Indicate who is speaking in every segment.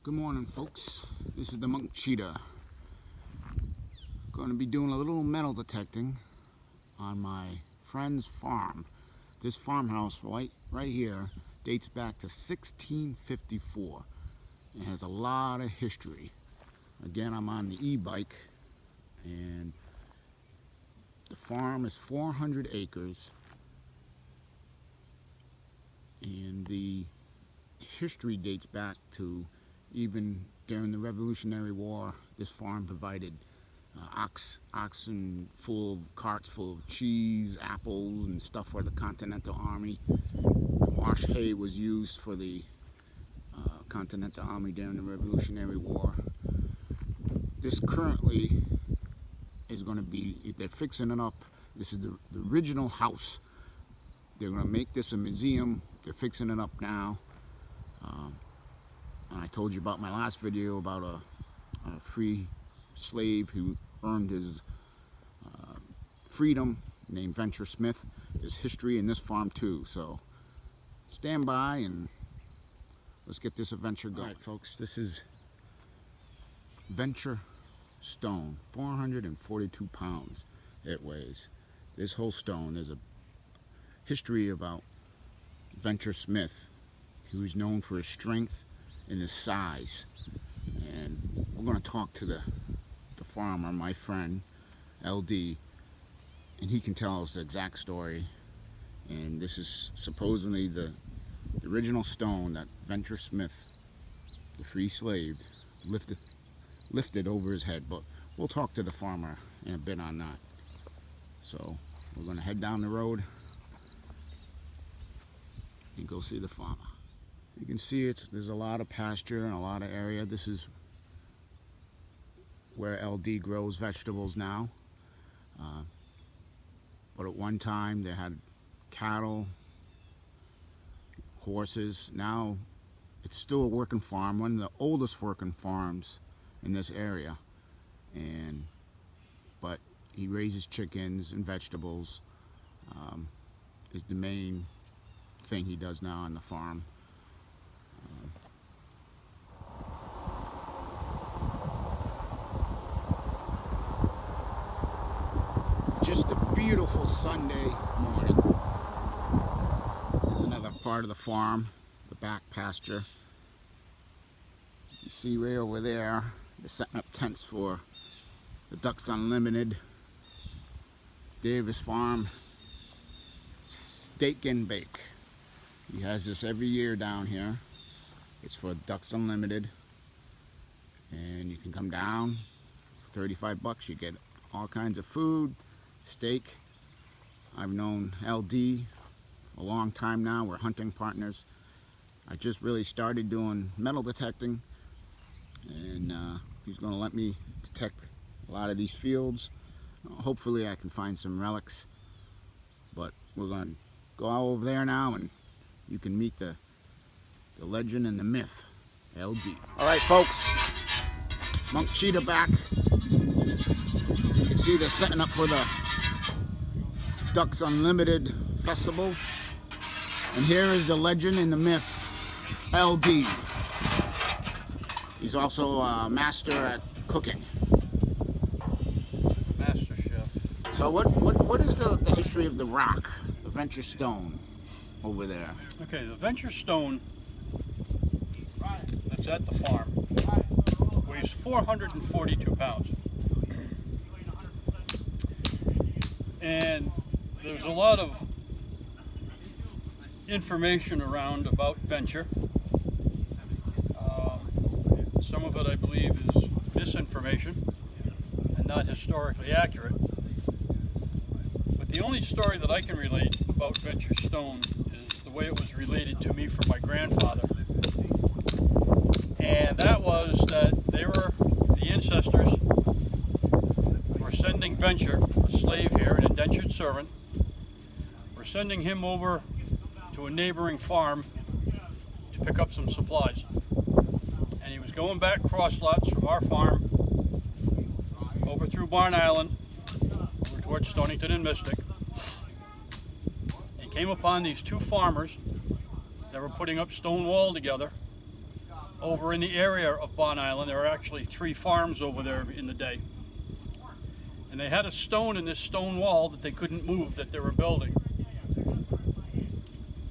Speaker 1: Good morning, folks. This is the Monk Cheetah. Going to be doing a little metal detecting on my friend's farm. This farmhouse right here dates back to 1654. It has a lot of history. Again, I'm on the e-bike, and the farm is 400 acres, and the history dates back to even during the Revolutionary War. This farm provided oxen full of carts full of cheese, apples, and stuff for the Continental Army. Wash hay was used for the Continental Army during the Revolutionary War. This currently is going to be, they're fixing it up. This is the original house. They're going to make this a museum. They're fixing it up now. And I told you about my last video about a free slave who earned his freedom, named Venture Smith. There's history in this farm too, so stand by and let's get this adventure going. All right, folks, this is Venture Stone, 442 pounds it weighs. This whole stone, there's a history about Venture Smith, who is known for his strength and his size. And we're going to talk to the farmer, my friend LD, and he can tell us the exact story. And this is supposedly the original stone that Venture Smith, the free slave, lifted over his head. But we'll talk to the farmer in a bit on that. So we're going to head down the road and go see the farmer. You can see there's a lot of pasture and a lot of area. This is where LD grows vegetables now. But at one time they had cattle, horses. Now it's still a working farm, one of the oldest working farms in this area. But he raises chickens and vegetables. Is the main thing he does now on the farm. Just a beautiful Sunday morning. There's another part of the farm, the back pasture. You see right over there, they're setting up tents for the Ducks Unlimited Davis Farm Steak and Bake. He has this every year down here. It's for Ducks Unlimited, and you can come down for 35 bucks. You get all kinds of food, steak. I've known LD a long time now. We're hunting partners. I just really started doing metal detecting, and he's going to let me detect a lot of these fields. Hopefully I can find some relics, but we're going to go out over there now and you can meet the legend and the myth, LD. All right, folks, Monk Cheetah back. You can see they're setting up for the Ducks Unlimited Festival. And here is the legend and the myth, LD. He's also a master at cooking.
Speaker 2: Master chef.
Speaker 1: So what is the history of the rock, the Venture Stone, over there?
Speaker 2: Okay, the Venture Stone that's at the farm weighs 442 pounds. And there's a lot of information around about Venture. Some of it, I believe, is misinformation and not historically accurate. But the only story that I can relate about Venture Stone is the way it was related to me from my grandfather. And that was that the ancestors were sending Venture, a slave here, an indentured servant, were sending him over to a neighboring farm to pick up some supplies. And he was going back cross lots from our farm over through Barn Island, over towards Stonington and Mystic. He came upon these two farmers that were putting up stone wall together over in the area of Barn Island. There were actually 3 farms over there in the day. And they had a stone in this stone wall that they couldn't move that they were building.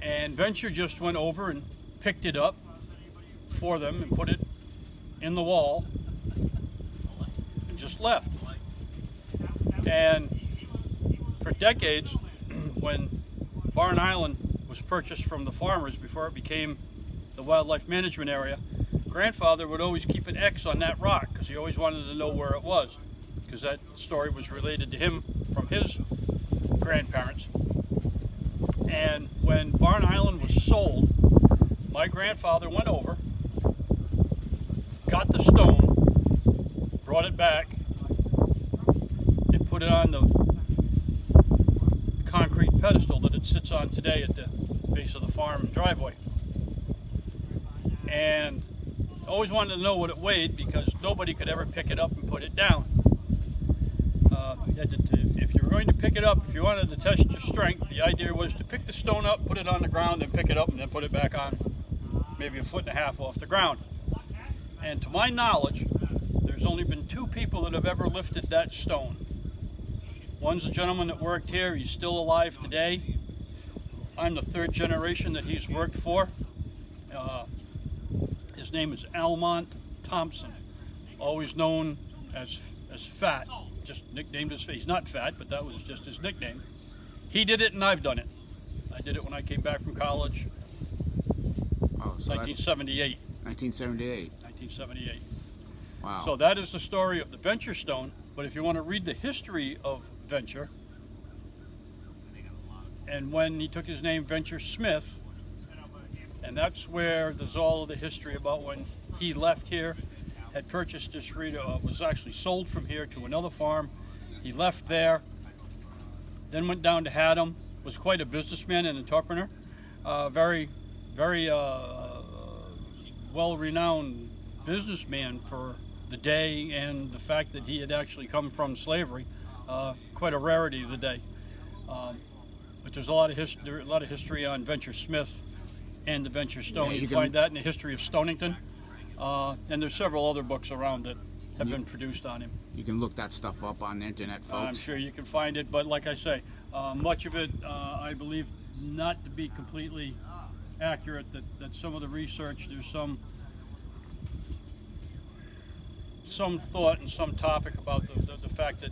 Speaker 2: And Venture just went over and picked it up for them and put it in the wall and just left. And for decades, when Barn Island was purchased from the farmers before it became the wildlife management area, grandfather would always keep an X on that rock because he always wanted to know where it was, because that story was related to him from his grandparents. And when Barn Island was sold, my grandfather went over, got the stone, brought it back, and put it on the concrete pedestal that it sits on today at the base of the farm driveway. And I always wanted to know what it weighed because nobody could ever pick it up and put it down. If you were going to pick it up, if you wanted to test your strength, the idea was to pick the stone up, put it on the ground, then pick it up and then put it back on maybe 1.5 feet off the ground. And to my knowledge, there's only been 2 people that have ever lifted that stone. One's a gentleman that worked here. He's still alive today. I'm the 3rd generation that he's worked for. His name is Almont Thompson, always known as Fat, just nicknamed as Fat. He's not fat, but that was just his nickname. He did it and I've done it. I did it when I came back from college,
Speaker 1: Oh, so
Speaker 2: 1978.
Speaker 1: 1978.
Speaker 2: 1978.
Speaker 1: Wow.
Speaker 2: So that is the story of the Venture Stone, but if you want to read the history of Venture, and when he took his name Venture Smith, and that's where there's all of the history about when he left here, had purchased this was actually sold from here to another farm. He left there, then went down to Haddam, was quite a businessman and entrepreneur, very well-renowned businessman for the day, and the fact that he had actually come from slavery, quite a rarity of the day. But there's a lot of history on Venture Smith and the Venture Stone.
Speaker 1: Yeah,
Speaker 2: you can find that in the history of Stonington, and there's several other books around that have been produced on him.
Speaker 1: You can look that stuff up on the internet, folks.
Speaker 2: I'm sure you can find it, but like I say, much of it I believe not to be completely accurate, that some of the research, there's some thought and some topic about the fact that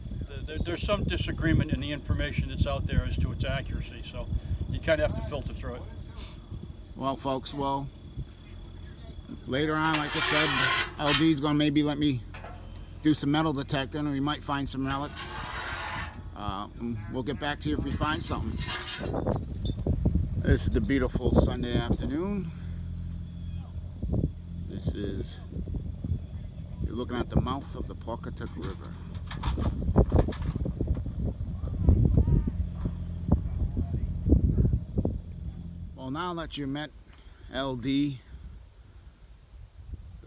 Speaker 2: there's some disagreement in the information that's out there as to its accuracy, so you kind of have to filter through it.
Speaker 1: Well, folks, later on, like I said, LD's going to maybe let me do some metal detecting, and we might find some relics. We'll get back to you if we find something. This is the beautiful Sunday afternoon. You're looking at the mouth of the Pawcatuck River. Well, now that you met LD, the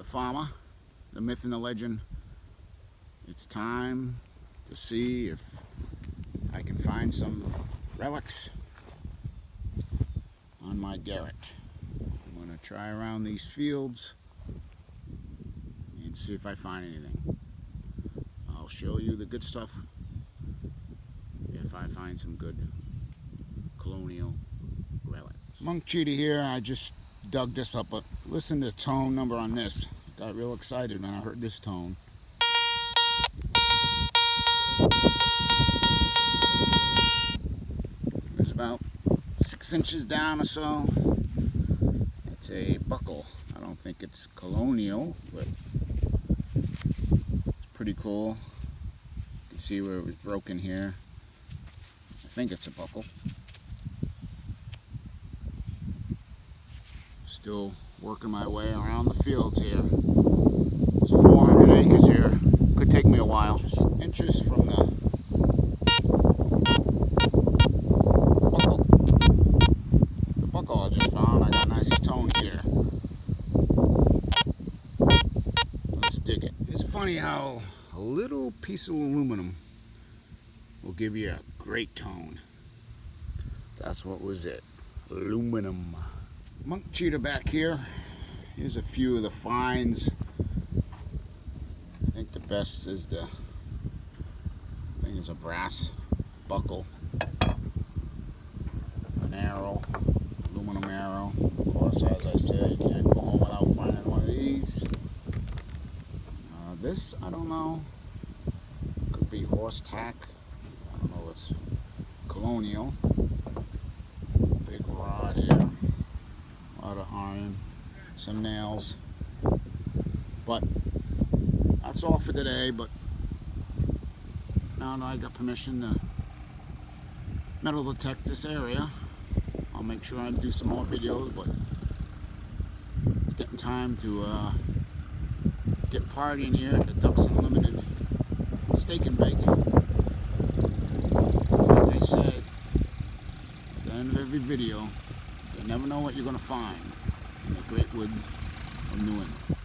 Speaker 1: farmer, the myth and the legend, it's time to see if I can find some relics on my Garrett. I'm going to try around these fields and see if I find anything. I'll show you the good stuff if I find some good colonial relics. Monk Cheetah here. I just dug this up, but listen to the tone number on this. Got real excited when I heard this tone. It's about 6 inches down or so. It's a buckle. I don't think it's colonial, but it's pretty cool. You can see where it was broken here. I think it's a buckle. Still working my way around the fields here. It's 400 acres here. Could take me a while. Just inches from the buckle. The buckle I just found. I got a nice tone here. Let's dig it. It's funny how a little piece of aluminum will give you a great tone. That's what was it. Aluminum. Monk Cheetah back here. Here's a few of the finds. I think the best is the, I think it's a brass buckle, an arrow, aluminum arrow. Of course, as I said, you can't go home without finding one of these. This, I don't know, could be horse tack. I don't know, it's colonial. Big rod here, a lot of iron, some nails. But that's all for today. But now that I got permission to metal detect this area, I'll make sure I do some more videos. But it's getting time to get partying here at the Ducks Unlimited Steak and Bake. Like I said at the end of every video, you never know what you're going to find in the great woods of New England.